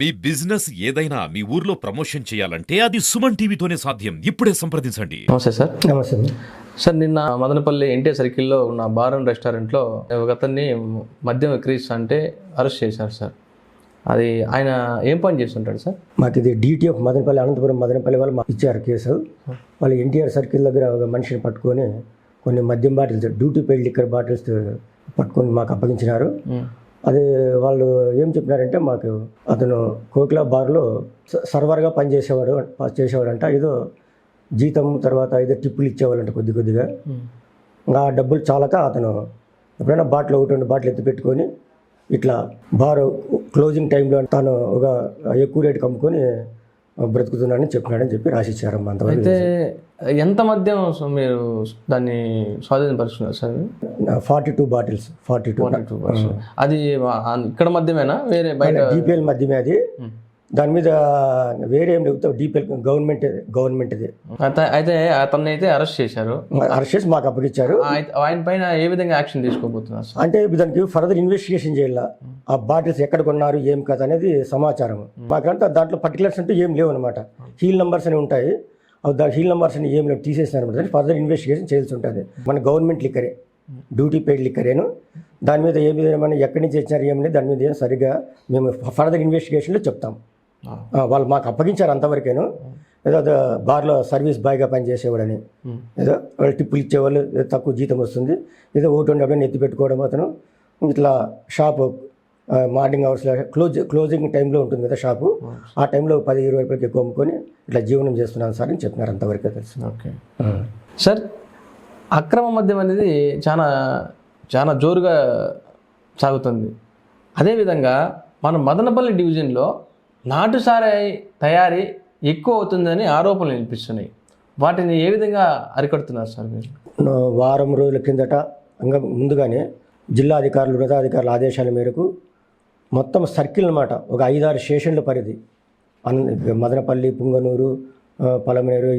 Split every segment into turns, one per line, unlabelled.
మీ business ఏదైనా మీ ఊర్లో promotion చేయాలంటే అది సుమన్ టీవీతోనే సాధ్యం. ఇప్పుడే సంప్రదించండి.
నమస్తే సార్.
నమస్తే.
సార్ నిన్న మదనపల్లి ఎన్టీఆర్ సర్కిల్లో ఉన్న బార్ అండ్ రెస్టారెంట్లో ఒక అతన్ని మద్యం విక్రయిస్తా అంటే అరెస్ట్ చేశారు సార్. అది ఆయన ఏం పని చేస్తుంటాడు సార్?
మాకు ఇది DTF మదనపల్లి, అనంతపురం మదనపల్లి వాళ్ళు మాకు ఇచ్చారు కేసు. వాళ్ళు ఎన్టీఆర్ సర్కిల్ దగ్గర ఒక మనిషిని పట్టుకొని కొన్ని మద్యం bottles, duty paid liquor bottles పట్టుకొని మాకు అప్పగించినారు. అది వాళ్ళు ఏం చెప్పినారంటే, మాకు అతను కోకిలా బార్లో సర్వర్గా చేసేవాడంట. ఏదో జీతం తర్వాత ఏదో టిప్పులు ఇచ్చేవాళ్ళంట కొద్దిగా. ఇంకా ఆ డబ్బులు చాలక అతను ఎప్పుడైనా బాటిల్ ఒకటి 2 బాటిల్ ఎత్తి పెట్టుకొని ఇట్లా బార్ క్లోజింగ్ టైంలో తాను ఒక ఎక్కువ రేటుకి అమ్ముకొని బ్రతుకుతున్నాడని చెప్పినాడని చెప్పి రాసిచ్చారమ్మా. అంతవరకు.
అయితే ఎంత మద్యం మీరు దాన్ని స్వాధీనపరుచుకున్నారు సార్?
42 బాటిల్స్.
42 అది ఇక్కడ మద్యమేనా వేరే బయట?
DPL మద్యమే అది. దాని మీద వేరే ఏం లేకపోతే DPL గవర్నమెంట్ది.
అయితే అతన్ని అయితే అరెస్ట్ చేశారు.
అరెస్ట్ చేసి మాకు అప్పగించారు.
ఆయన పైన ఏ విధంగా యాక్షన్ తీసుకోబోతున్నారు సార్?
అంటే దానికి ఫర్దర్ ఇన్వెస్టిగేషన్ చేయాల. ఆ బాటిల్స్ ఎక్కడ కొన్నారు, ఏం కథ అనేది సమాచారం. మాకంతా దాంట్లో పర్టికులర్స్ అంటూ ఏం లేవు అనమాట. హీల్ నెంబర్స్ అని ఉంటాయి. హీల్ నెంబర్స్ అని ఏం లేవు, తీసేసారు అనమాట. ఫర్దర్ ఇన్వెస్టిగేషన్ చేయాల్సి ఉంటుంది. మన గవర్నమెంట్ లిక్కరే, డ్యూటీ పెయిడ్ లిక్కరేను. దాని మీద ఏ విధమైన ఎక్కడి నుంచి ఇచ్చినారు ఏమని దాని మీద ఏం సరిగ్గా మేము ఫర్దర్ ఇన్వెస్టిగేషన్లో చెప్తాం. వాళ్ళు మాకు అప్పగించారు అంతవరకేను. ఏదో బార్లో సర్వీస్ బాయ్గా పనిచేసేవాడని, ఏదో వాళ్ళు టిప్పులు ఇచ్చేవాళ్ళు, తక్కువ జీతం వస్తుంది, ఏదో ఒకటి అప్పుడైనా ఎత్తి పెట్టుకోవడం. అతను ఇట్లా షాపు మార్నింగ్ అవర్స్లో క్లోజింగ్ టైంలో ఉంటుంది కదా షాపు, ఆ టైంలో 10-20 రూపాయలకి ఎక్కువ అమ్ముకొని ఇట్లా జీవనం చేస్తున్నాను సార్ అని చెప్పినారు. అంతవరకే తెలుసు.
Okay sir. అక్రమ మద్యం అనేది చాలా జోరుగా సాగుతుంది. అదేవిధంగా మన మదనపల్లి డివిజన్లో నాటుసారాయి తయారీ ఎక్కువ అవుతుందని ఆరోపణలు వినిపిస్తున్నాయి. వాటిని ఏ విధంగా అరికడుతున్నారు సార్ మీరు?
వారం రోజుల కిందట ఇంకా ముందుగానే జిల్లా అధికారులు, ఉన్నతాధికారుల ఆదేశాల మేరకు మొత్తం సర్కిల్ అన్నమాట, ఒక 5-6 స్టేషన్ల పరిధి, మదనపల్లి, పుంగనూరు, పలమనేరు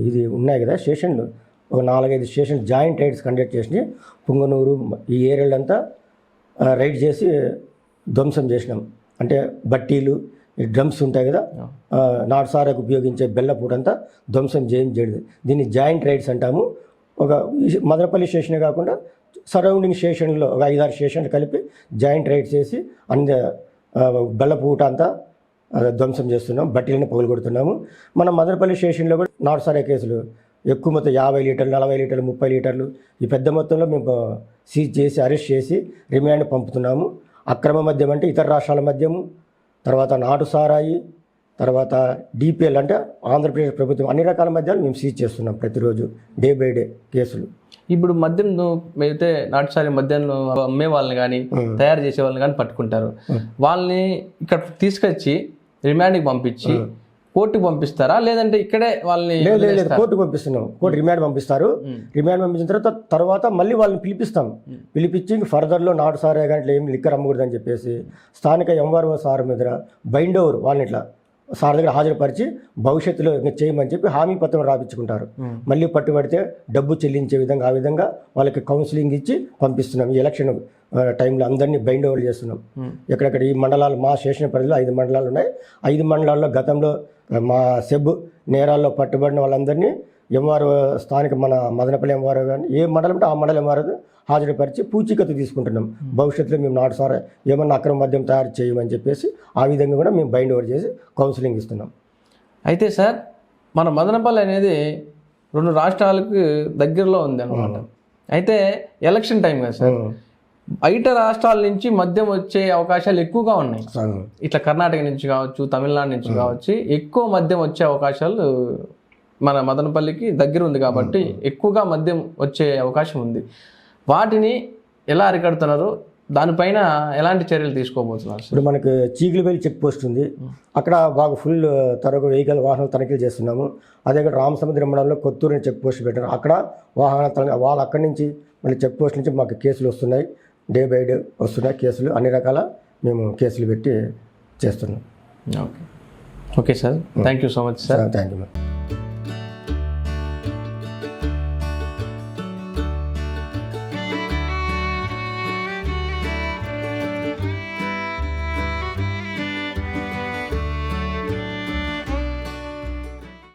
ఇది ఉన్నాయి కదా స్టేషన్లు, ఒక 4-5 స్టేషన్ జాయింట్ రైడ్స్ కండక్ట్ చేసి పుంగనూరు ఈ ఏరియాలంతా రైడ్ చేసి ధ్వంసం చేసినాం. అంటే బట్టీలు, ఈ డ్రమ్స్ ఉంటాయి కదా, నాటుసారాకు ఉపయోగించే బెల్లపూటంతా ధ్వంసం చేయడం. దీన్ని జాయింట్ రైడ్స్ అంటాము. ఒక మదనపల్లి స్టేషనే కాకుండా సరౌండింగ్ స్టేషన్లో ఒక 5-6 స్టేషన్లు కలిపి జాయింట్ రైడ్స్ చేసి బెల్లపూట అంతా ధ్వంసం చేస్తున్నాం. బట్టీలను పగులుకొడుతున్నాము. మన మదనపల్లి స్టేషన్లో కూడా నాటుసారా కేసులు ఎక్కువ మొత్తం 50 లీటర్లు, 40 లీటర్లు, 30 లీటర్లు ఈ పెద్ద మొత్తంలో మేము సీజ్ చేసి అరెస్ట్ చేసి రిమాండ్ పంపుతున్నాము. అక్రమ మద్యం అంటే ఇతర రాష్ట్రాల మద్యము, తర్వాత నాటుసారాయి, తర్వాత DPL అంటే ఆంధ్రప్రదేశ్ ప్రభుత్వం, అన్ని రకాల మద్యాలు మేము సీజ్ చేస్తున్నాం ప్రతిరోజు, డే బై డే కేసులు.
ఇప్పుడు మద్యం అయితే నాటుసారి మద్యాన్ని అమ్మే వాళ్ళని కానీ తయారు చేసే వాళ్ళని కానీ పట్టుకుంటారు. వాళ్ళని ఇక్కడ తీసుకొచ్చి రిమాండ్కి పంపించి కోర్టుకు పంపిస్తారా, లేదంటే ఇక్కడే వాళ్ళని?
లేదు, కోర్టుకు పంపిస్తున్నాం. కోర్టు రిమాండ్ పంపిస్తారు. రిమాండ్ పంపించిన తర్వాత మళ్ళీ వాళ్ళని పిలిపించి ఫర్దర్లో నాటుసారే కానీ ఇట్లా ఏం లిక్కర్ అమ్మకూడదని చెప్పేసి స్థానిక MRO సార్ మీద బైండ్ ఓవర్ వాళ్ళని ఇట్లా సార్ దగ్గర హాజరుపరిచి భవిష్యత్తులో చేయమని చెప్పి హామీ పత్రం రాపించుకుంటారు. మళ్ళీ పట్టుబడితే డబ్బు చెల్లించే విధంగా, ఆ విధంగా వాళ్ళకి కౌన్సిలింగ్ ఇచ్చి పంపిస్తున్నాం. ఈ ఎలక్షన్ టైంలో అందరినీ బైండ్ ఓవర్ చేస్తున్నాం. ఎక్కడెక్కడ ఈ మండలాలు, మా స్టేషన్ పరిధిలో 5 మండలాలు ఉన్నాయి. 5 మండలాల్లో గతంలో మా సెబ్ నేరాల్లో పట్టుబడిన వాళ్ళందరినీ MRO, స్థానిక మన మదనపల్లి MRO కానీ ఏ మండలం అంటే ఆ మండలం MRO హాజరుపరిచి పూచీకత్తు తీసుకుంటున్నాం. భవిష్యత్తులో మేము నాటుసారా ఏమన్నా అక్రమ మద్యం తయారు చేయమని చెప్పేసి ఆ విధంగా కూడా మేము బైండ్ ఓవర్ చేసి కౌన్సిలింగ్ ఇస్తున్నాం.
అయితే సార్, మన మదనపల్లి అనేది 2 రాష్ట్రాలకు దగ్గరలో ఉంది అన్నమాట. అయితే ఎలక్షన్ టైం కదా సార్, బయట రాష్ట్రాల నుంచి మద్యం వచ్చే అవకాశాలు ఎక్కువగా ఉన్నాయి. ఇట్లా కర్ణాటక నుంచి కావచ్చు, తమిళనాడు నుంచి కావచ్చు, ఎక్కువ మద్యం వచ్చే అవకాశాలు మన మదనపల్లికి దగ్గర ఉంది కాబట్టి ఎక్కువగా మద్యం వచ్చే అవకాశం ఉంది. వాటిని ఎలా అరికడుతున్నారు? దానిపైన ఎలాంటి చర్యలు తీసుకోబోతున్నారు?
ఇప్పుడు మనకు చీగులబెల్లి చెక్ పోస్ట్ ఉంది. అక్కడ బాగా ఫుల్ తరగతి వెహికల్ వాహనాలు తనిఖీలు చేస్తున్నాము. అదే ఇక్కడ రామసముద్రం మండలంలో కొత్తూరు చెక్ పోస్ట్ పెట్టారు. అక్కడ వాహనాలు వాళ్ళు అక్కడి నుంచి మళ్ళీ చెక్ పోస్ట్ నుంచి మాకు కేసులు వస్తున్నాయి. డే బై డే వస్తున్నాయి కేసులు. అన్ని రకాల మేము కేసులు పెట్టి చేస్తున్నాం.
Okay sir, thank you so much sir.
Thank you.